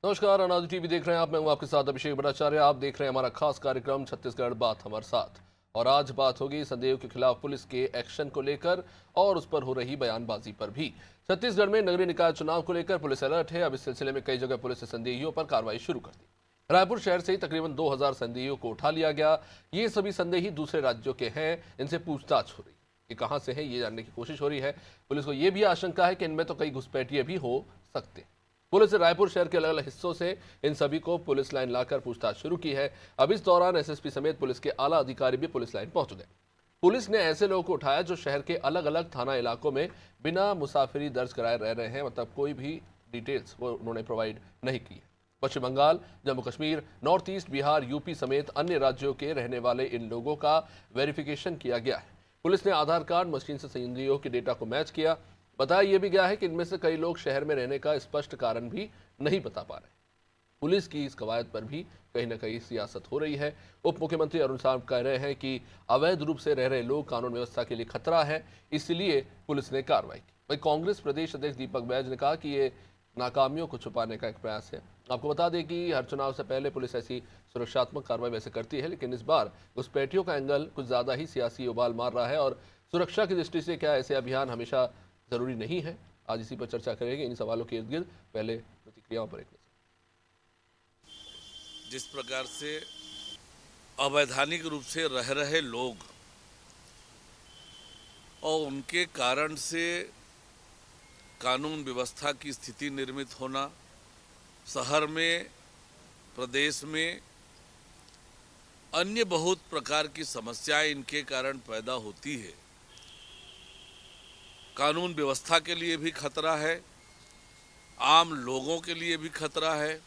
नमस्कार, अनाज टीवी देख रहे हैं आप। मैं हूं आपके साथ अभिषेक भट्टाचार्य। आप देख रहे हैं हमारा खास कार्यक्रम छत्तीसगढ़ बात हमारे साथ। और आज बात होगी संदेह के खिलाफ पुलिस के एक्शन को लेकर और उस पर हो रही बयानबाजी पर भी। छत्तीसगढ़ में नगरीय निकाय चुनाव को लेकर पुलिस अलर्ट है। अब इस सिलसिले में कई जगह पुलिस ने संदेहियों पर कार्रवाई शुरू कर दी। रायपुर शहर से ही तकरीबन 2000 संदेहियों को उठा लिया गया। ये सभी संदेही दूसरे राज्यों के हैं। इनसे पूछताछ हो रही है। ये कहां से है ये जानने की कोशिश हो रही है। पुलिस को यह भी आशंका है कि इनमें तो कई घुसपैठिए भी हो सकते हैं। पुलिस ने रायपुर शहर के अलग अलग हिस्सों से इन सभी को पुलिस लाइन लाकर पूछताछ शुरू की है। अब इस दौरान एसएसपी समेत पुलिस के आला अधिकारी भी पुलिस लाइन पहुंच गए। पुलिस ने ऐसे लोगों को उठाया जो शहर के अलग अलग थाना इलाकों में बिना मुसाफिरी दर्ज कराए रह रहे हैं। मतलब कोई भी डिटेल्स वो उन्होंने प्रोवाइड नहीं की है। Paschim Bangal, Jammu Kashmir, north east, Bihar, UP समेत अन्य राज्यों के रहने वाले इन लोगों का वेरिफिकेशन किया गया है। पुलिस ने आधार कार्ड मशीन से संदेहियों के डेटा को मैच किया। बताया यह भी गया है कि इनमें से कई लोग शहर में रहने का स्पष्ट कारण भी नहीं बता पा रहे। पुलिस की इस कवायद पर भी कहीं ना कहीं सियासत हो रही है। उप मुख्यमंत्री अरुण साव कह रहे हैं कि अवैध रूप से रह रहे लोग कानून व्यवस्था के लिए खतरा है, इसलिए पुलिस ने कार्रवाई की। वहीं कांग्रेस प्रदेश अध्यक्ष दीपक बैज ने कहा कि ये नाकामियों को छुपाने का एक प्रयास है। आपको बता दें कि हर चुनाव से पहले पुलिस ऐसी सुरक्षात्मक कार्रवाई वैसे करती है, लेकिन इस बार घुसपैठियों का एंगल कुछ ज्यादा ही सियासी उबाल मार रहा है। और सुरक्षा की दृष्टि से क्या ऐसे अभियान हमेशा जरूरी नहीं है? आज इसी पर चर्चा करेंगे, इन सवालों के इर्द गिर्द। पहले प्रतिक्रियाओं पर एक नजर। जिस प्रकार से अवैधानिक रूप से रह रहे लोग और उनके कारण से कानून व्यवस्था की स्थिति निर्मित होना, शहर में, प्रदेश में अन्य बहुत प्रकार की समस्याएं इनके कारण पैदा होती है। कानून व्यवस्था के लिए भी खतरा है, आम लोगों के लिए भी खतरा है,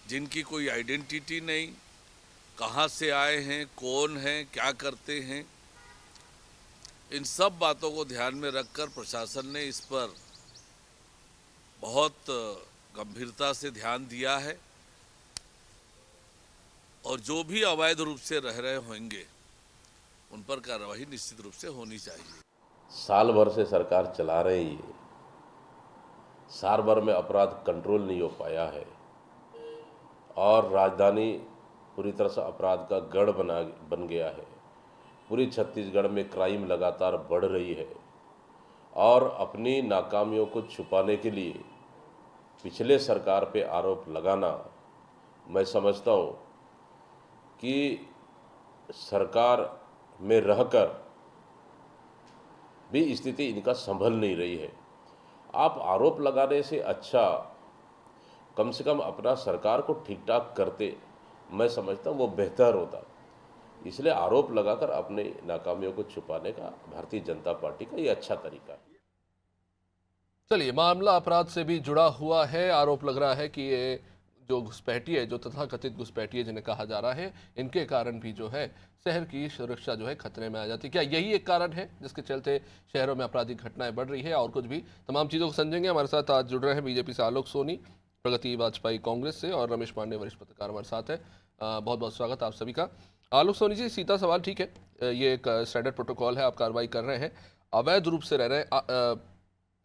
जिनकी कोई आइडेंटिटी नहीं, कहाँ से आए हैं, कौन हैं, क्या करते हैं। इन सब बातों को ध्यान में रखकर प्रशासन ने इस पर बहुत गंभीरता से ध्यान दिया है और जो भी अवैध रूप से रह रहे होंगे उन पर कार्रवाई निश्चित रूप से होनी चाहिए। साल भर से सरकार चला रही है, साल भर में अपराध कंट्रोल नहीं हो पाया है और राजधानी पूरी तरह से अपराध का गढ़ बन गया है। पूरी छत्तीसगढ़ में क्राइम लगातार बढ़ रही है और अपनी नाकामियों को छुपाने के लिए पिछले सरकार पे आरोप लगाना, मैं समझता हूँ कि सरकार में रहकर भी स्थिति इनका संभल नहीं रही है। आप आरोप लगाने से अच्छा कम से कम अपना सरकार को ठीक ठाक करते, मैं समझता हूँ वो बेहतर होता। इसलिए आरोप लगाकर अपने नाकामियों को छुपाने का भारतीय जनता पार्टी का ये अच्छा तरीका है। चलिए, मामला अपराध से भी जुड़ा हुआ है। आरोप लग रहा है कि ये जो घुसपैठिए, जो तथाकथित घुसपैठिए जिन्हें कहा जा रहा है, इनके कारण भी जो है शहर की सुरक्षा जो है खतरे में आ जाती है। क्या यही एक कारण है जिसके चलते शहरों में आपराधिक घटनाएं बढ़ रही है और कुछ भी? तमाम चीज़ों को समझेंगे। हमारे साथ आज जुड़ रहे हैं बीजेपी से आलोक सोनी, प्रगति वाजपेयी कांग्रेस से, और रमेश पांडे वरिष्ठ पत्रकार हमारे साथ है। बहुत बहुत स्वागत आप सभी का। आलोक सोनी जी, सीधा सवाल, ठीक है, ये एक स्टैंडर्ड प्रोटोकॉल है, आप कार्रवाई कर रहे हैं, अवैध रूप से रह रहे हैं।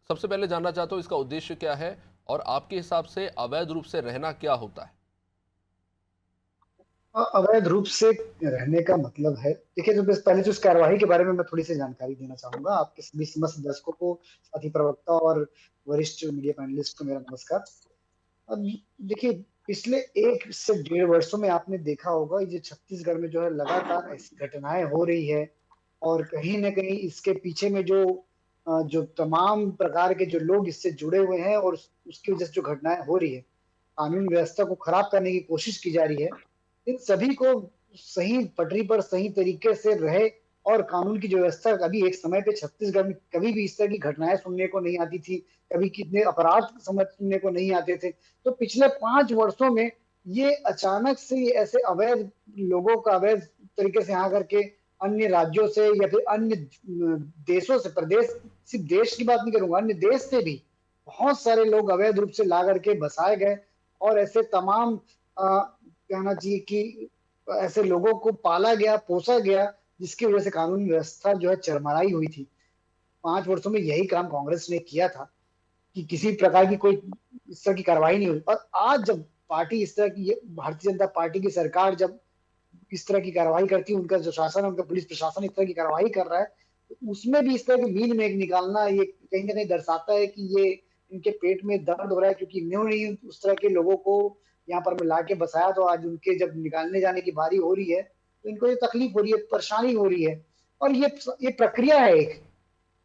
सबसे पहले जानना चाहता हूँ इसका उद्देश्य क्या है और आपके हिसाब से अवैध रूप से रहना क्या होता है? अवैध रूप से रहने का मतलब है, देखिए, जो पहले जो इस कार्यवाही के बारे में मैं थोड़ी सी जानकारी देना चाहूंगा आपके सभी समस्त दर्शकों को, साथी प्रवक्ता और वरिष्ठ मीडिया पैनलिस्ट को मेरा नमस्कार। अब देखिए, पिछले 1 से 1.5 वर्षों में आपने देखा होगा ये छत्तीसगढ़ में जो है लगातार ऐसी घटनाएं हो रही है और कहीं न कहीं इसके पीछे में जो तमाम प्रकार के जो लोग इससे जुड़े हुए हैं और उसकी वजह से जो घटनाएं हो रही है, कानून व्यवस्था को खराब करने की कोशिश की जा रही है, इन सभी को सही पटरी पर सही तरीके से रहे और कानून की जो व्यवस्था, अभी एक समय पे छत्तीसगढ़ में कभी भी इस तरह की घटनाएं सुनने को नहीं आती थी, कभी कितने अपराध समझ सुनने को नहीं आते थे। तो पिछले 5 वर्षों में ये अचानक से ये ऐसे अवैध लोगों का अवैध तरीके से यहाँ करके अन्य राज्यों से या फिर अन्य देशों से, प्रदेश, सिर्फ देश की बात नहीं करूंगा, अन्य देश से भी बहुत सारे लोग अवैध रूप से ला करके बसाए गए और ऐसे तमाम कहना चाहिए कि ऐसे लोगों को पाला गया, पोसा गया, जिसकी वजह से कानून व्यवस्था जो है चरमराई हुई थी। 5 वर्षों में यही काम कांग्रेस ने किया था कि किसी प्रकार की कोई इस तरह की कार्रवाई नहीं हुई। और आज जब पार्टी इस तरह की, भारतीय जनता पार्टी की सरकार जब इस तरह की कार्रवाई करती है, उनका जो शासन है, उनका पुलिस प्रशासन इस तरह की कार्रवाई कर रहा है, तो उसमें भी इस तरह की मीन मेघ निकालना ये कहीं ना कहीं दर्शाता है कि ये इनके पेट में दर्द हो रहा है, क्योंकि इन्होंने ही उस तरह के लोगों को यहाँ पर मिला के बसाया, तो आज उनके जब निकालने जाने की बारी हो रही है तो इनको ये तकलीफ हो रही है, परेशानी हो रही है। और ये प्रक्रिया है एक,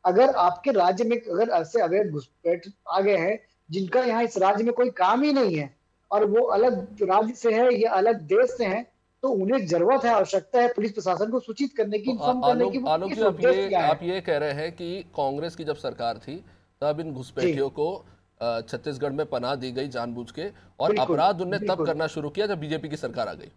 अगर आपके राज्य में अगर ऐसे अवैध घुसपैठ आ गए हैं जिनका यहाँ इस राज्य में कोई काम ही नहीं है, और वो अलग राज्य से है या अलग देश से है, तो उन्हें जरूरत है, आवश्यकता है पुलिस प्रशासन को सूचित करने की, तो इन्फॉर्म करने की, वो आलोक किस जी, उद्देश्य क्या है। आप ये कह रहे हैं कि कांग्रेस की जब सरकार थी तब इन जी घुसपैठियों को छत्तीसगढ़ में पनाह दी गई जानबूझ के, और बिल्कुल अपराध उनने तब बिल्कुल। करना शुरू किया जब बीजेपी की सरकार आ गई।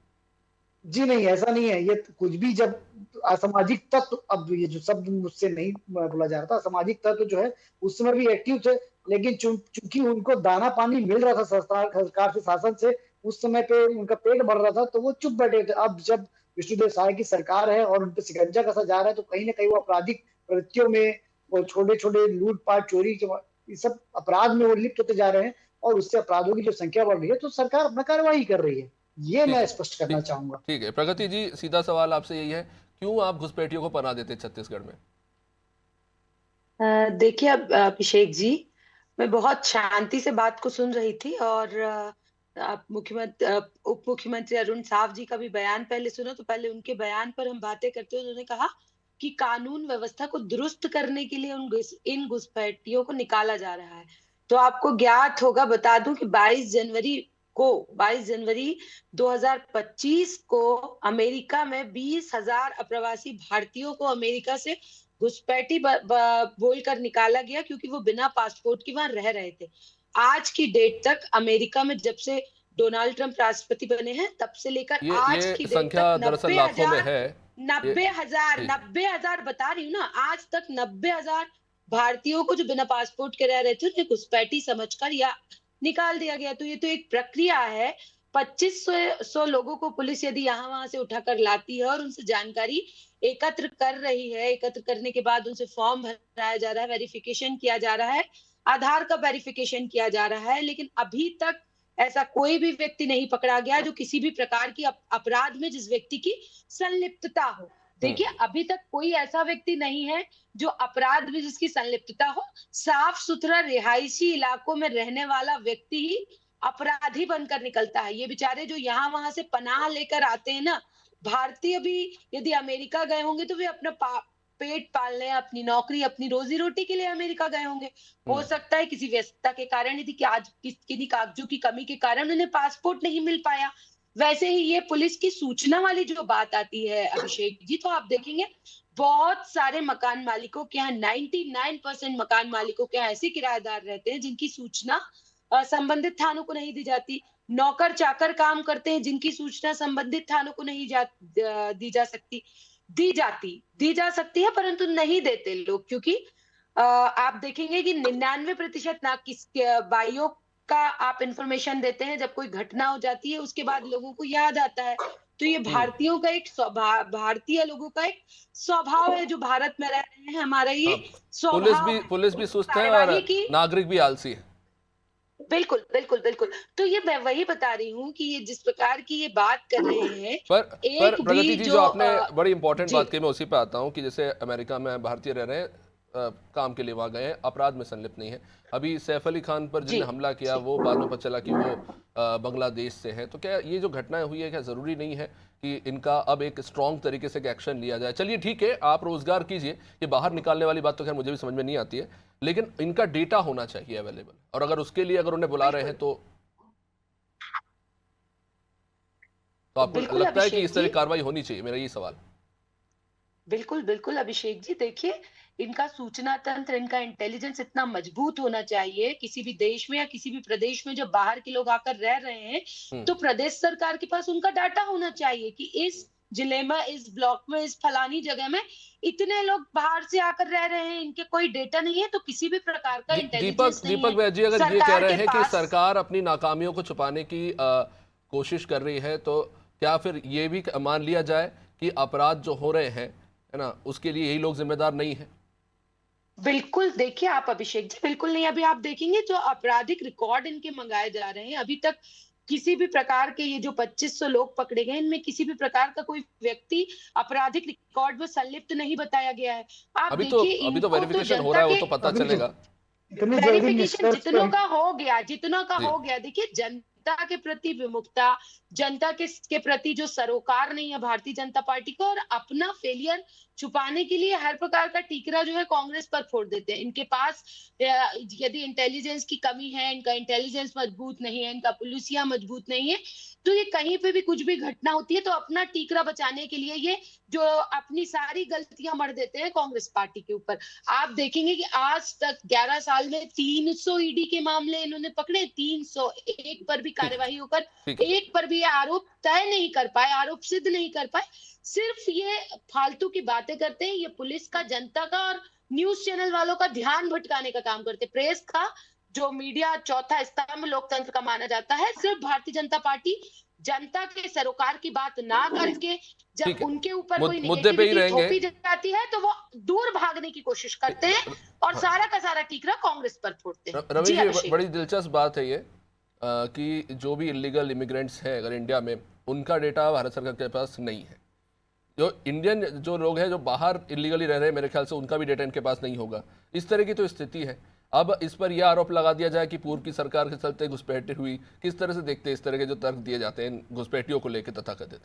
जी नहीं, ऐसा नहीं है। ये कुछ भी जब असामाजिक तत्व, अब ये जो शब्द मुझसे नहीं बोला जा रहा था, असामाजिक तत्व जो है उस समय भी एक्टिव थे, लेकिन चूंकि उनको दाना पानी मिल रहा था सरकार से, शासन से, उस समय पे उनका पेट भर रहा था, तो वो चुप बैठे थे। अब जब विष्णुदेव साय की सरकार है और उन पे शिकंजा कसा जा रहा है, तो कहीं ना कहीं वो आपराधिक प्रवृत्तियों में, वो छोटे छोटे लूटपाट, चोरी, ये सब अपराध में वो लिप्त होते जा रहे हैं, और उससे अपराधों की जो संख्या बढ़ रही है, तो सरकार अपना कार्रवाई कर रही है। ये ठीक मैं है, स्पष्ट करना ठीक चाहूंगा। ठीक है। प्रगति जी, सीधा सवाल आपसे यही है, क्यों आप घुसपैठियों को पनाह देते छत्तीसगढ़ में? देखिए, अब अभिषेक जी, मैं बहुत शांति से बात को सुन रही थी, और आप उप मुख्यमंत्री अरुण साव जी का भी बयान पहले सुनो, तो पहले उनके बयान पर हम बातें करते हुए उन्होंने कहा कि कानून व्यवस्था को दुरुस्त करने के लिए इन घुसपैठियों को निकाला जा रहा है। तो आपको ज्ञात होगा, बता दूं कि 22 जनवरी 2025 को अमेरिका में 20,000 अप्रवासी भारतीयों को अमेरिका से घुसपैठी बोलकर निकाला गया, क्योंकि वो बिना पासपोर्ट के वहां रह रहे थे। आज की डेट तक अमेरिका में, जब से डोनाल्ड ट्रंप राष्ट्रपति बने हैं, तब से लेकर आज ये की डेट संख्या तक दरअसल लाखों में है। ये जी, 90 हजार बता रही हूँ ना, आज तक 90,000 भारतीयों को जो बिना पासपोर्ट के रह रहे थे, उन्हें घुसपैठी समझकर या निकाल दिया गया। तो ये तो एक प्रक्रिया है। 2500 लोगों को पुलिस यदि यहाँ वहां से उठाकर लाती है और उनसे जानकारी एकत्र कर रही है, एकत्र करने के बाद उनसे फॉर्म भराया जा रहा है, वेरिफिकेशन किया जा रहा है, आधार का वेरिफिकेशन किया जा रहा है, लेकिन अभी तक ऐसा कोई भी व्यक्ति नहीं पकड़ा गया जो किसी भी प्रकार की अपराध में, जिस व्यक्ति की संलिप्तता हो। देखिए, अभी तक कोई ऐसा व्यक्ति नहीं है जो अपराध में जिसकी संलिप्तता हो। साफ सुथरा रिहायशी इलाकों में रहने वाला व्यक्ति ही अपराधी बनकर निकलता है। ये बेचारे जो यहाँ वहां से पनाह लेकर आते हैं ना, भारतीय भी यदि अमेरिका गए होंगे तो वे अपना पेट पालने, अपनी नौकरी, अपनी रोजी रोटी के लिए अमेरिका गए होंगे। हो सकता है किसी व्यस्तता के कारण, यदि कि आज किन्हीं कागजों की कमी के कारण उन्हें पासपोर्ट नहीं मिल पाया। वैसे ही ये पुलिस की सूचना वाली जो बात आती है अभिषेक जी, तो आप देखेंगे बहुत सारे मकान मालिकों के यहाँ, 99% मकान मालिकों के यहाँ ऐसे किराएदार रहते हैं जिनकी सूचना संबंधित थानों को नहीं दी जाती। नौकर चाकर काम करते हैं जिनकी सूचना संबंधित थानों को नहीं दी जा सकती है, परंतु नहीं देते लोग, क्योंकि आप देखेंगे कि 99% ना बाइयों का आप इंफॉर्मेशन देते हैं, जब कोई घटना हो जाती है उसके बाद लोगों को याद आता है। तो ये भारतीयों का एक भारतीय लोगों का एक स्वभाव है, जो भारत में रह रहे हैं, हमारा ये हाँ, स्वभाव पुलिस भी सुस्त है और कार्यवाही की। नागरिक भी आलसी है। बिल्कुल बिल्कुल बिल्कुल। तो ये मैं वही बता रही हूँ कि ये जिस प्रकार की ये बात कर रहे हैं, पर एक प्रगति भी जी, जो जो आपने बड़ी इंपॉर्टेंट जी बात की, मैं उसी पे आता हूँ कि जैसे अमेरिका में भारतीय रह रहे हैं, काम के लिए वहाँ गए हैं, अपराध में संलिप्त नहीं है। अभी सैफ अली खान पर जी जिन्हें हमला किया, जी वो बाद में पता चला कि वो बांग्लादेश से है। तो क्या ये जो घटनाएं हुई है, क्या ज़रूरी नहीं है कि इनका अब एक स्ट्रॉन्ग तरीके से एक्शन लिया जाए? चलिए ठीक है, आप रोजगार कीजिए, ये बाहर निकालने वाली बात तो खैर मुझे भी समझ में नहीं आती है, लेकिन इनका डेटा होना चाहिए अवेलेबल, और अगर उसके लिए अगर उन्हें बुला रहे हैं तो आपको बिल्कुल लगता है कि अभिषेक इस तरह जी, की कार्रवाई होनी चाहिए? मेरा ये सवाल। बिल्कुल बिल्कुल अभिषेक जी, देखिए, इनका सूचना तंत्र, इनका इंटेलिजेंस इतना मजबूत होना चाहिए। किसी भी देश में या किसी भी प्रदेश में जब बाहर के लोग आकर रह रहे हैं, हम्म तो प्रदेश सरकार के पास उनका डाटा होना चाहिए कि इस जिले में, इस ब्लॉक में, इस फलानी जगह में इतने लोग बाहर से आकर रह रहे हैं, इनके कोई डेटा नहीं है, तो किसी भी प्रकार का इंटेलिजेंस नहीं दीपक है बैज जी, अगर ये कह सरकार रहे के हैं कि पास। सरकार अपनी नाकामियों को छुपाने की कोशिश कर रही है, तो क्या फिर ये भी मान लिया जाए कि अपराध जो हो रहे हैं, है ना, उसके लिए यही लोग जिम्मेदार नहीं है? बिल्कुल, देखिए आप अभिषेक जी, बिल्कुल नहीं। अभी आप देखेंगे जो आपराधिक रिकॉर्ड इनके मंगाए जा रहे हैं, अभी तक किसी भी प्रकार के ये जो 2500 लोग पकड़े गए, इनमें किसी भी प्रकार का कोई व्यक्ति आपराधिक रिकॉर्ड में संलिप्त नहीं बताया गया है। आप देखिए अभी तो इनको तो वेरिफिकेशन हो जनता रहा है, वो के तो पता अभी चलेगा। इतनी जल्दी वेरिफिकेशन निष्कर्ष जितनों पे का हो गया, जितनों का जी। हो गया, देखिए जनता के प्रति विमुखता, जनता के प्रति जो सरोकार नहीं है भारतीय जनता पार्टी का, और अपना फेलियर छुपाने के लिए हर प्रकार का टीकरा जो है कांग्रेस पर फोड़ देते हैं। इनके पास यदि इंटेलिजेंस की कमी है, इनका इंटेलिजेंस मजबूत नहीं है, इनका पुलिसिया मजबूत नहीं है, तो ये कहीं पे भी कुछ भी घटना होती है तो अपना टीकरा बचाने के लिए ये जो अपनी सारी गलतियां मढ़ देते हैं कांग्रेस पार्टी के ऊपर। आप देखेंगे कि आज तक 11 साल में 300 ईडी के मामले इन्होंने पकड़े, 300, एक पर भी ठीक है, कार्यवाही होकर ठीक है। एक पर भी ये आरोप तय नहीं कर पाए, आरोप सिद्ध नहीं कर पाए। सिर्फ ये फालतू की बातें करते हैं, ये पुलिस का, जनता का और न्यूज चैनल वालों का ध्यान भटकाने का काम करते हैं। प्रेस का जो मीडिया चौथा स्तंभ लोकतंत्र का माना जाता है, सिर्फ भारतीय जनता पार्टी जनता के सरोकार की बात ना करके जब ठीक है, उनके ऊपर कोई मुद्दे पे ही नेगेटिविटी रहेंगे। थोपी जाती है तो वो दूर भागने की कोशिश करते हैं और हाँ। सारा का सारा टीकरा कांग्रेस पर फोड़ते हैं। रमेश जी जी, अभिषेक। बड़ी दिलचस्प बात है ये, कि जो भी इलीगल इमिग्रेंट्स हैं अगर इंडिया में, उनका डेटा भारत सरकार के पास नहीं है। जो इंडियन जो लोग हैं जो बाहर इलीगली रह रहे हैं, मेरे ख्याल से उनका भी डेटा इनके पास नहीं होगा। इस तरह की तो स्थिति है। अब इस पर यह आरोप लगा दिया जाए कि पूर्व की सरकार के चलते घुसपैठी हुई, किस तरह से देखते हैं इस तरह के जो तर्क दिए जाते हैं घुसपैठियों को लेकर तथाकथित?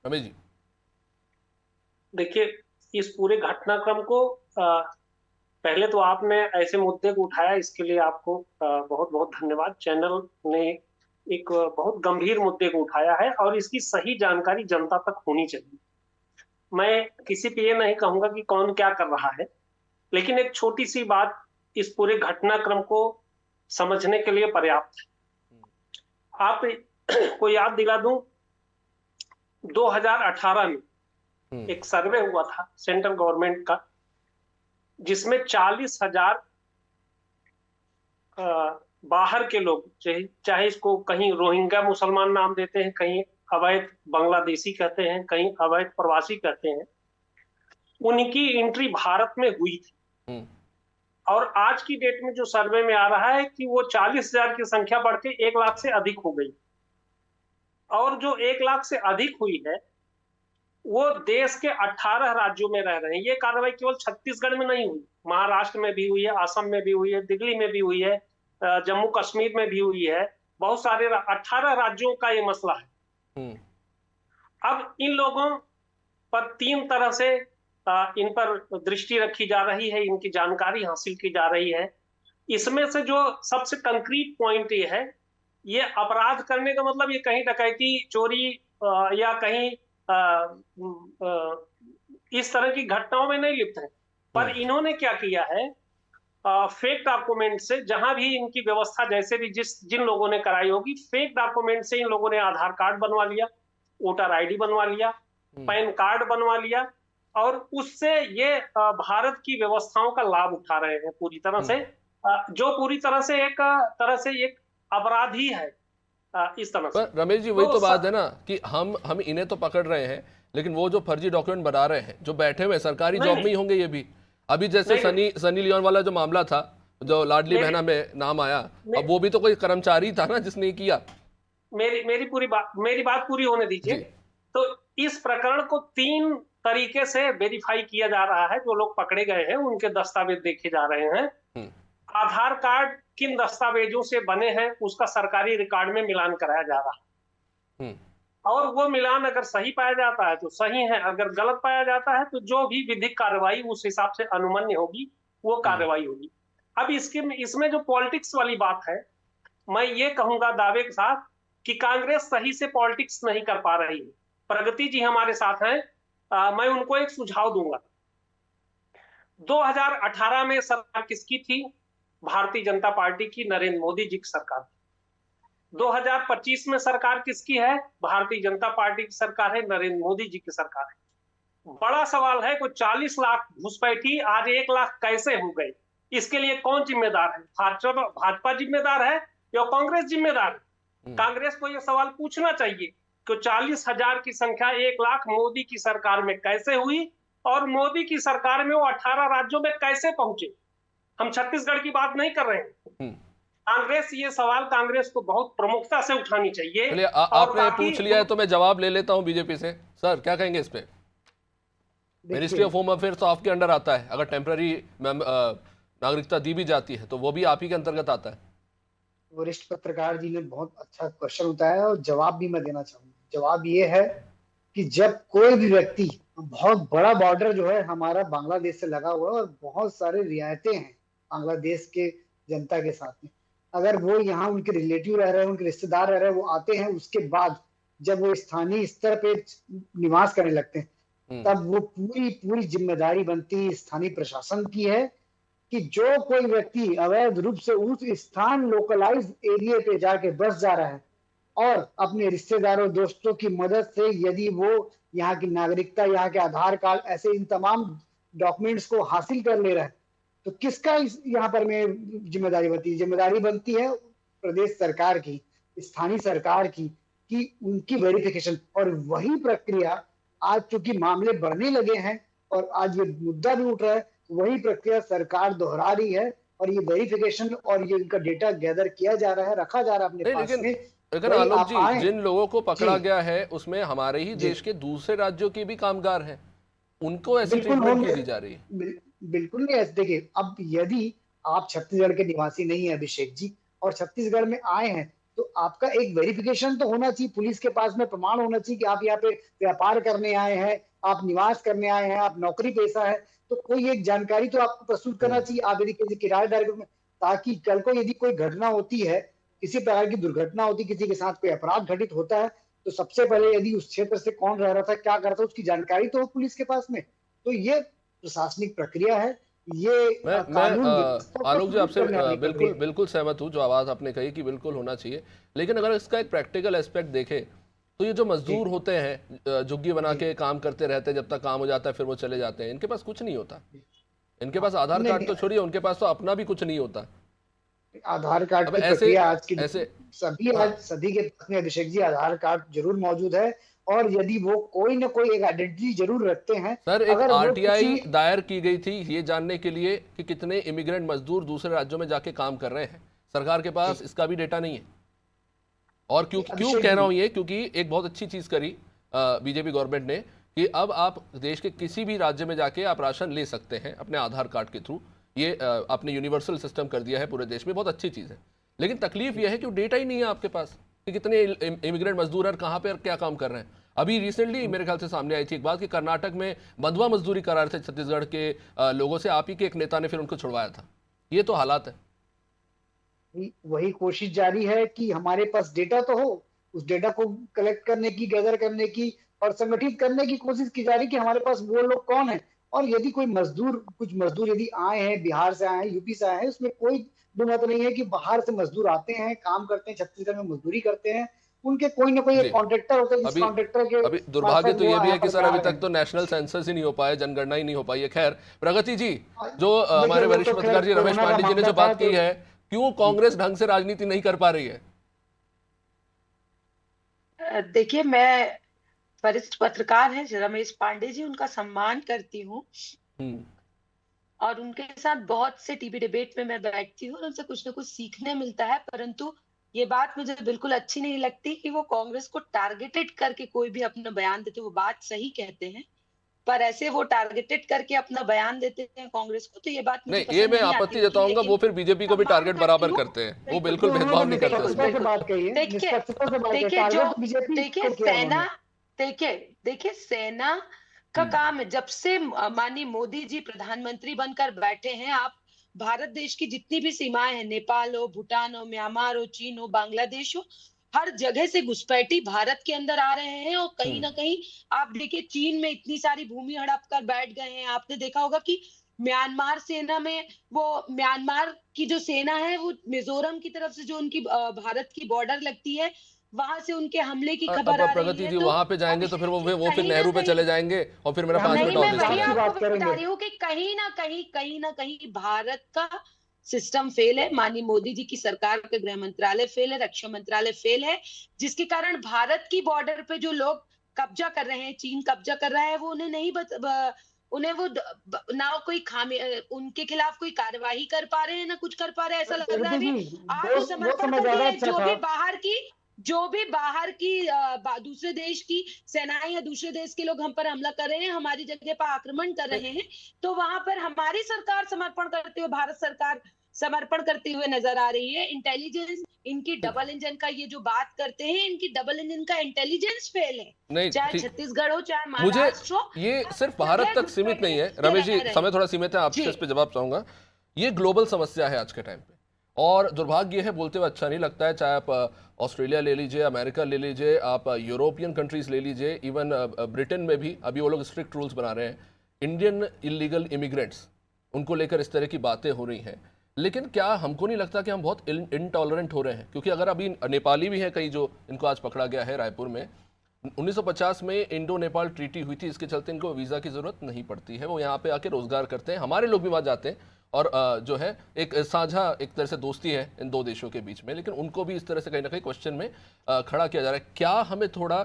रमेश जी। देखिए, इस पूरे घटनाक्रम को पहले तो आपने ऐसे मुद्दे को उठाया, इसके लिए आपको बहुत बहुत धन्यवाद। चैनल ने एक बहुत गंभीर मुद्दे को उठाया है और इसकी सही जानकारी जनता तक होनी चाहिए। मैं किसी पे ये नहीं कहूंगा कि कौन क्या कर रहा है, लेकिन एक छोटी सी बात इस पूरे घटनाक्रम को समझने के लिए पर्याप्त है। आप को याद दिला दूं, 2018 में एक सर्वे हुआ था सेंट्रल गवर्नमेंट का, जिसमें 40,000 बाहर के लोग, चाहे इसको कहीं रोहिंग्या मुसलमान नाम देते हैं, कहीं अवैध बांग्लादेशी कहते हैं, कहीं अवैध प्रवासी कहते हैं, उनकी एंट्री भारत में हुई थी। और आज की डेट में जो सर्वे में आ रहा है कि वो 40,000 की संख्या बढ़ के 1 लाख से अधिक हो गई। और जो 1 लाख से अधिक हुई है वो देश के 18 राज्यों में रह रहे हैं। ये कार्रवाई केवल छत्तीसगढ़ में नहीं हुई, महाराष्ट्र में भी हुई है, असम में भी हुई है, दिल्ली में भी हुई है, जम्मू कश्मीर में भी हुई है। बहुत सारे 18 राज्यों का ये मसला है। अब इन लोगों पर 3 तरह से इन पर दृष्टि रखी जा रही है, इनकी जानकारी हासिल की जा रही है। इसमें से जो सबसे कंक्रीट पॉइंट ये है, ये अपराध करने का मतलब ये कहीं डकैती, चोरी या कहीं इस तरह की घटनाओं में नहीं लिप्त है। पर इन्होंने क्या किया है, फेक डॉक्यूमेंट से, जहां भी इनकी व्यवस्था जैसे भी जिन लोगों ने कराई होगी, फेक डॉक्यूमेंट से इन लोगों ने आधार कार्ड बनवा लिया, वोटर आईडी बनवा लिया, पैन कार्ड बनवा लिया, और उससे ये भारत की व्यवस्थाओं का लाभ उठा रहे हैं पूरी तरह से, जो पूरी तरह से एक अपराध ही है इस तरह से। पर रमेश जी, वही तो बात है ना कि हम इन्हें तो पकड़ रहे हैं, लेकिन वो जो फर्जी डॉक्यूमेंट बना रहे हैं, जो बैठे हुए सरकारी जॉब में ही होंगे ये भी। अभी जैसे सनी लियोन वाला जो मामला था, जो लाडली बहना में नाम आया, अब वो भी तो कोई कर्मचारी था ना जिसने किया। मेरी बात पूरी होने दीजिए। तो इस प्रकरण को 3 तरीके से वेरीफाई किया जा रहा है। जो लोग पकड़े गए हैं उनके दस्तावेज देखे जा रहे हैं, आधार कार्ड किन दस्तावेजों से बने हैं उसका सरकारी रिकॉर्ड में मिलान कराया जा रहा है, और वो मिलान अगर सही पाया जाता है तो सही है, अगर गलत पाया जाता है तो जो भी विधिक कार्रवाई उस हिसाब से अनुमन्य होगी वो कार्रवाई होगी। अब इसमें जो पॉलिटिक्स वाली बात है, मैं ये कहूंगा दावे के साथ कि कांग्रेस सही से पॉलिटिक्स नहीं कर पा रही है। प्रगति जी हमारे साथ हैं, मैं उनको एक सुझाव दूंगा। 2018 में सरकार किसकी थी? भारतीय जनता पार्टी की, नरेंद्र मोदी जी की सरकार। 2025 में सरकार किसकी है? भारतीय जनता पार्टी की सरकार है, नरेंद्र मोदी जी की सरकार है। बड़ा सवाल है कि 40 लाख घुसपैठी आज 1 लाख कैसे हो गए? इसके लिए कौन जिम्मेदार है? भाजपा जिम्मेदार है या कांग्रेस जिम्मेदार है? कांग्रेस को यह सवाल पूछना चाहिए कि 40,000 की संख्या 1 लाख मोदी की सरकार में कैसे हुई और मोदी की सरकार में वो 18 राज्यों में कैसे पहुंचे? हम छत्तीसगढ़ की बात नहीं कर रहे हैं। कांग्रेस, ये सवाल कांग्रेस को बहुत प्रमुखता से उठानी चाहिए। चलिए और आपने ताकि पूछ लिया है तो मैं जवाब ले लेता हूं बीजेपी से। सर क्या कहेंगे इस पे? मिनिस्ट्री ऑफ होम अफेयर्स तो आपके अंडर आता है, अगर टेम्पररी नागरिकता दी भी जाती है तो वो भी आप ही के अंतर्गत आता है। वरिष्ठ पत्रकार जी ने बहुत अच्छा क्वेश्चन उठाया और जवाब भी मैं देना चाहूंगा। जवाब ये है कि जब कोई भी व्यक्ति, बहुत बड़ा बॉर्डर जो है हमारा बांग्लादेश से लगा हुआ है और बहुत सारे रियायतें हैं बांग्लादेश के जनता के साथ में, अगर वो यहाँ उनके रिलेटिव रह रहे हैं, उनके रिश्तेदार रह रहे हैं, वो आते हैं, उसके बाद जब वो स्थानीय स्तर पे निवास करने लगते हैं, तब वो पूरी पूरी जिम्मेदारी बनती स्थानीय प्रशासन की है कि जो कोई व्यक्ति अवैध रूप से उस स्थान लोकलाइज एरिया पे जाके बस जा रहा है और अपने रिश्तेदारों दोस्तों की मदद से यदि वो यहाँ की नागरिकता, यहाँ के आधार कार्ड, ऐसे इन तमाम डॉक्यूमेंट्स को हासिल कर ले रहा है, तो किसका यहाँ पर में जिम्मेदारी बनती है? जिम्मेदारी बनती है प्रदेश सरकार की, स्थानीय सरकार की, कि उनकी वेरिफिकेशन। और वही प्रक्रिया आज चूंकि मामले बढ़ने लगे हैं और आज ये मुद्दा भी उठ रहा है, वही प्रक्रिया सरकार दोहरा रही है और ये वेरिफिकेशन और ये इनका डेटा गैदर किया जा रहा है, रखा जा रहा है अपने नहीं, पास में। लेकिन भाई आलोक आप जी, आए जिन लोगों को पकड़ा जी गया है उसमें हमारे ही जी देश के दूसरे राज्यों के भी कामगार हैं, उनको ऐसी बिल्कुल ट्रीटमेंट होंगे, क्यों दी जा रही है? बिल्कुल नहीं ऐसे। देखिए, अब यदि आप छत्तीसगढ़ के निवासी नहीं है अभिषेक जी, और छत्तीसगढ़ में आए हैं, तो आपका एक वेरिफिकेशन तो होना चाहिए, पुलिस के पास में प्रमाण होना चाहिए कि आप यहाँ पे व्यापार करने आए हैं, आप निवास करने आए हैं, आप नौकरी पेशा है, तो कोई एक जानकारी तो आपको प्रस्तुत करना चाहिए। आप यदि किसी किराएदार में, ताकि कल को यदि कोई घटना होती है, किसी प्रकार की दुर्घटना होती, किसी के साथ कोई अपराध घटित होता है, तो सबसे पहले यदि उस क्षेत्र से कौन रह रहा था, क्या कर रहा था, उसकी जानकारी तो हो पुलिस के पास में। तो ये प्रशासनिक प्रक्रिया है, ये मैं कानून व्यवस्था को आलोक जी सुदृढ़ आपसे करने वाली बिल्कुल प्रक्रिया है। बिल्कुल सहमत हूँ, जो आवाज़ आपने कही कि बिल्कुल होना चाहिए। लेकिन अगर इसका एक प्रैक्टिकल एस्पेक्ट देखें तो ये जो मजदूर होते हैं, झुग्गी बना के काम करते रहते हैं, जब तक काम हो जाता है फिर वो चले जाते हैं, इनके पास कुछ नहीं होता। इनके पास आधार नहीं कार्ड तो नहीं, छोड़िए, उनके पास तो अपना भी कुछ नहीं होता। आधार कार्ड अब की ऐसे प्रक्रिया आज की ऐसे सभी, हाँ आज सभी के पास में अभिषेक जी आधार कार्ड जरूर मौजूद है। और यदि वो कोई ना कोई एक आइडेंटिटी जरूर रखते हैं, सर, एक अगर वो आरटीआई किसी दायर की गई थी ये जानने के लिए कि कितने इमिग्रेंट मजदूर दूसरे राज्यों में जाके काम कर रहे हैं। सरकार के पास इसका भी डेटा नहीं है। और क्यों क्यों अभिषेक कह रहा जी, हूं ये, क्योंकि एक बहुत अच्छी चीज करी बीजेपी गवर्नमेंट ने कि अब आप देश के किसी भी राज्य में जाके आप राशन ले सकते हैं अपने आधार कार्ड के थ्रू। ये आपने यूनिवर्सल सिस्टम कर दिया है पूरे देश में, बहुत अच्छी चीज है। लेकिन तकलीफ यह है कि डेटा ही नहीं है आपके पास कि कितने इमिग्रेंट मजदूर हैं, कहाँ पे और क्या काम कर रहे हैं। अभी रिसेंटली मेरे ख्याल से सामने आई थी एक बात कि कर्नाटक में बंधुआ मजदूरी करा रहे थे छत्तीसगढ़ के लोगों से, आप ही के एक नेता ने फिर उनको छुड़वाया था। ये तो हालात है। वही कोशिश जारी है कि हमारे पास डेटा तो हो, उस डेटा को कलेक्ट करने की, गैदर करने की और संगठित करने की कोशिश की जा रही है कि हमारे पास वो लोग कौन है। और यदि कोई मजदूर, कुछ मजदूर यदि आए हैं, बिहार से आए हैं, यूपी से आए हैं, उसमें कोई दुमत नहीं है कि बाहर से मजदूर आते हैं, काम करते हैं, छत्तीसगढ़ में मजदूरी करते हैं, उनके कोई ना कोई एक जी, कॉन्ट्रैक्टर होता है, जिस अभी कॉन्ट्रैक्टर के अभी दुर्भाग्य मार्फत तो वो ये भी है यहाँ कि पर सर जा अभी रहे तक तो नेशनल सेंसस ही नहीं हो पाया, जनगणना ही नहीं हो पाई है। खैर, प्रगति जी, हैं। जो देखिए, हमारे वो वरिष्ठ तो पत्रकार खैर जी रमेश कोरोना का पांडे जी ने मामला जो था, बात की तो है, क्यों कांग्रेस ढंग से राजनीति नहीं कर पा रही है? देखिए, मैं वरिष्ठ पत्रकार हैं रमेश पांडे जी, उनका सम्मान करती हूँ हम्म और उनके साथ बहुत से टीवी डिबेट में मैं बैठती हूँ और उनसे कुछ ना कुछ सीखने मिलता है। परंतु ये बात मुझे बिल्कुल अच्छी नहीं लगती कि वो कांग्रेस को टारगेटेड करके कोई भी अपना बयान देते। वो बात सही कहते हैं, पर ऐसे वो टारगेटेड करके अपना बयान देते हैं कांग्रेस को, तो ये बात मुझे नहीं, ये पसंद मैं नहीं आती आपत्ति उनकी। जताऊंगा, लेकिन वो फिर बीजेपी को भी सम्मान टारगेट करती बराबर हूँ। करते हैं, वो बिल्कुल बिल्कुल उन्होंने भेदभाव नहीं करते बिल्कुल निष्पक्षता उसमें। से बिल्कुल। बात कही है, देखिए निष्पक्षता से बात कही, देखिए जो टारगेट बीजेपी देखिए को किया सेना, उन्होंने। देखिए सेना का काम है। जब से माननीय मोदी जी प्रधानमंत्री बनकर बैठे हैं, आप भारत देश की जितनी भी सीमाएं हैं, नेपाल हो, भूटान हो, म्यांमार हो, चीन हो, बांग्लादेश हो, हर जगह से घुसपैठी भारत के अंदर आ रहे हैं। और कहीं ना कहीं आप देखिए, चीन में इतनी सारी भूमि हड़प कर बैठ गए हैं। आपने देखा होगा कि म्यांमार सेना में, वो म्यांमार की जो सेना है, वो मिजोरम की तरफ से जो उनकी भारत की बॉर्डर लगती है, वहां से उनके हमले की अब खबर आ रही प्रगति है। जी तो वहां पे जाएंगे तो फिर अभिषेक जी, वो फिर कहीं ना नेहरू पे कहीं, चले जाएंगे और फिर मेरा हम 5 लोग मिनट नहीं, और मैं वेस्ट हो वही विकास की जाएगा। आपको बात बता करेंगे। रही हूँ कि कहीं ना कहीं भारत का सिस्टम फेल है। माननीय मोदी जी की सरकार का गृह मंत्रालय फेल है, रक्षा मंत्रालय फेल है, जिसके कारण भारत की बॉर्डर पे जो लोग कब्जा कर रहे हैं, चीन कब्जा कर रहा है, वो उन्हें नहीं उन्हें वो ना कोई उनके खिलाफ कोई कार्यवाही कर पा रहे हैं, ना कुछ कर पा रहे हैं, ऐसा लग रहा है प्रगति अभी जी, वो आत्मसमर्पण समय कर ज्यादा दिए। अच्छा था। जो भी बाहर की दूसरे देश की सेनाएं या दूसरे देश के लोग हम पर हमला कर रहे हैं, हमारी जगह पर आक्रमण कर रहे हैं, तो वहां पर हमारी सरकार समर्पण करते हुए, भारत सरकार समर्पण करते हुए नजर आ रही है। इंटेलिजेंस इनकी डबल इंजन का, ये जो बात करते हैं, इनकी डबल इंजन का इंटेलिजेंस फेल है। नहीं चाहे ठीक, छत्तीसगढ़ हो, चाहे मुझे महाराष्ट्र हो, ये हर सिर्फ भारत जगह तक सीमित नहीं है घुसपैठिए रमेश जी, रह रहे समय हैं। थोड़ा सीमित है, आपसे जी। इस पे जवाब चाहूंगा। ये ग्लोबल समस्या है आज के टाइम पे, और दुर्भाग्य है, बोलते हुए अच्छा नहीं लगता है, चाहे आप ऑस्ट्रेलिया ले लीजिए, अमेरिका ले लीजिए, आप यूरोपियन कंट्रीज ले लीजिए, इवन ब्रिटेन में भी अभी वो लोग स्ट्रिक्ट रूल्स बना रहे हैं। इंडियन इलीगल इमिग्रेंट्स, उनको लेकर इस तरह की बातें हो रही हैं, लेकिन क्या हमको नहीं लगता कि हम बहुत इनटॉलरेंट हो रहे हैं? क्योंकि अगर अभी नेपाली भी हैं कई जो इनको आज पकड़ा गया है रायपुर में, 1950 में इंडो नेपाल ट्रीटी हुई थी, इसके चलते इनको वीज़ा की ज़रूरत नहीं पड़ती है, वो यहाँ पे आके रोज़गार करते हैं, हमारे लोग भी वहाँ जाते हैं, और जो है एक साझा एक तरह से दोस्ती है इन दो देशों के बीच में, लेकिन उनको भी इस तरह से कहीं ना कहीं क्वेश्चन में खड़ा किया जा रहा है। क्या हमें थोड़ा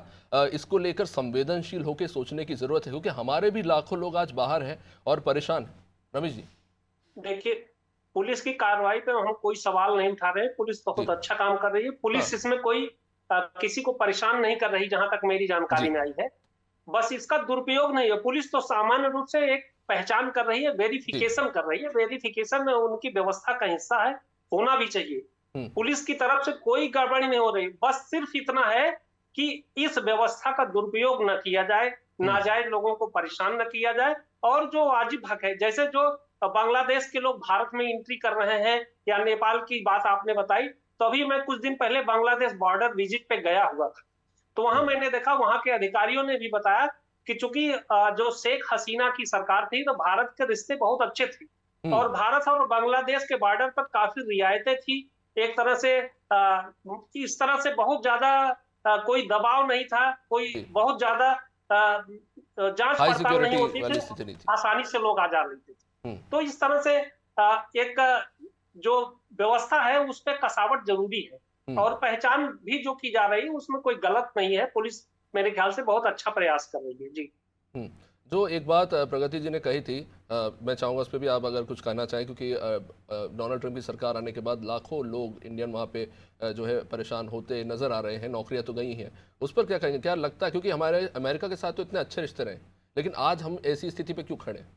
इसको लेकर संवेदनशील होकर सोचने की ज़रूरत है, क्योंकि हमारे भी लाखों लोग आज बाहर हैं और परेशान हैं? रमेश जी। देखिए, पुलिस की कार्रवाई पे हम कोई सवाल नहीं उठा रहे हैं। पुलिस बहुत जी। अच्छा काम कर रही है। पुलिस हाँ। इसमें कोई किसी को परेशान नहीं कर रही, जहां तक मेरी जानकारी जी। में आई है। बस इसका दुरुपयोग नहीं है। पुलिस तो सामान्य रूप से एक पहचान कर रही है, जी। वेरिफिकेशन कर रही है। वेरिफिकेशन में उनकी व्यवस्था का हिस्सा है, होना भी चाहिए। हम्म। पुलिस की तरफ से कोई गड़बड़ी नहीं हो रही। बस सिर्फ इतना है कि इस व्यवस्था का दुरुपयोग न किया जाए, नाजायज लोगों को परेशान न किया जाए, और जो वाजिब हक है, जैसे जो बांग्लादेश के लोग भारत में एंट्री कर रहे हैं, या नेपाल की बात आपने बताई, तो अभी मैं कुछ दिन पहले बांग्लादेश बॉर्डर विजिट पे गया हुआ था, तो वहां मैंने देखा, वहां के अधिकारियों ने भी बताया कि चूंकि जो शेख हसीना की सरकार थी, तो भारत के रिश्ते बहुत अच्छे थे, और भारत और बांग्लादेश के बॉर्डर पर काफी रियायतें थी। एक तरह से इस तरह से बहुत ज्यादा कोई दबाव नहीं था, कोई जी। बहुत ज्यादा जांच हाई पड़ताल नहीं सिक्योरिटी होती वाली थी, स्थिति नहीं थी। आसानी से लोग आ जा रहे थे। हम्म। तो इस तरह से एक जो व्यवस्था है उस पर कसावट जरूरी है, और पहचान भी जो की जा रही है उसमें कोई गलत नहीं है। पुलिस मेरे ख्याल से बहुत अच्छा प्रयास कर रही है। जी। हम्म। जो एक बात प्रगति जी ने कही थी, मैं चाहूँगा उस पर भी आप अगर कुछ कहना चाहें, क्योंकि डोनाल्ड ट्रंप की सरकार आने के बाद लाखों लोग इंडियन वहाँ पे जो है परेशान होते नजर आ रहे हैं, नौकरियाँ तो गई हैं, उस पर क्या कहेंगे? क्या लगता है, क्योंकि हमारे अमेरिका के साथ तो इतने अच्छे रिश्ते रहे, लेकिन आज हम ऐसी स्थिति पे क्यों खड़े हैं?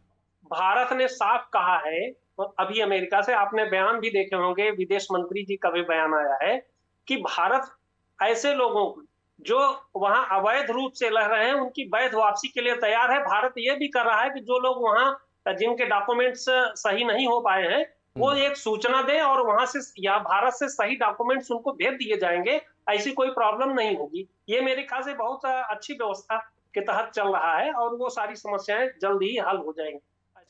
भारत ने साफ कहा है, तो अभी अमेरिका से आपने बयान भी देखे होंगे, विदेश मंत्री जी का भी बयान आया है कि भारत ऐसे लोगों को जो वहां अवैध रूप से रह रहे हैं, उनकी वैध वापसी के लिए तैयार है। भारत ये भी कर रहा है कि जो लोग वहां जिनके डॉक्यूमेंट्स सही नहीं हो पाए हैं, वो एक सूचना दे, और वहां से या भारत से सही डॉक्यूमेंट्स उनको भेज दिए जाएंगे। ऐसी कोई प्रॉब्लम नहीं होगी। ये मेरे ख्याल से बहुत अच्छी व्यवस्था के तहत चल रहा है, और वो सारी समस्याएं जल्द ही हल हो जाएंगी।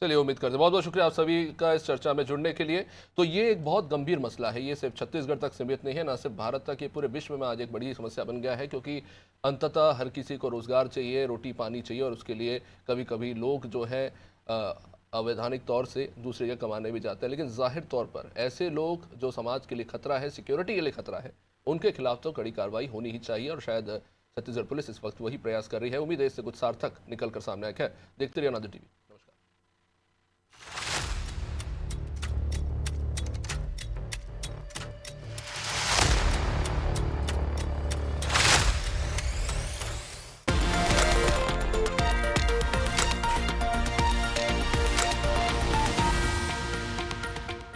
चलिए, उम्मीद करते हैं। बहुत बहुत शुक्रिया आप सभी का इस चर्चा में जुड़ने के लिए। तो ये एक बहुत गंभीर मसला है, ये सिर्फ छत्तीसगढ़ तक सीमित नहीं है, ना सिर्फ भारत तक, ये पूरे विश्व में आज एक बड़ी समस्या बन गया है, क्योंकि अंततः हर किसी को रोजगार चाहिए, रोटी पानी चाहिए, और उसके लिए कभी कभी लोग जो है अवैधानिक तौर से दूसरी जगह कमाने भी जाते हैं। लेकिन जाहिर तौर पर ऐसे लोग जो समाज के लिए खतरा है, सिक्योरिटी के लिए खतरा है, उनके खिलाफ तो कड़ी कार्रवाई होनी ही चाहिए, और शायद छत्तीसगढ़ पुलिस इस वक्त वही प्रयास कर रही है। उम्मीद है इससे कुछ सार्थक निकल कर सामने आए। खैर, देखते रहिए अनादि टीवी।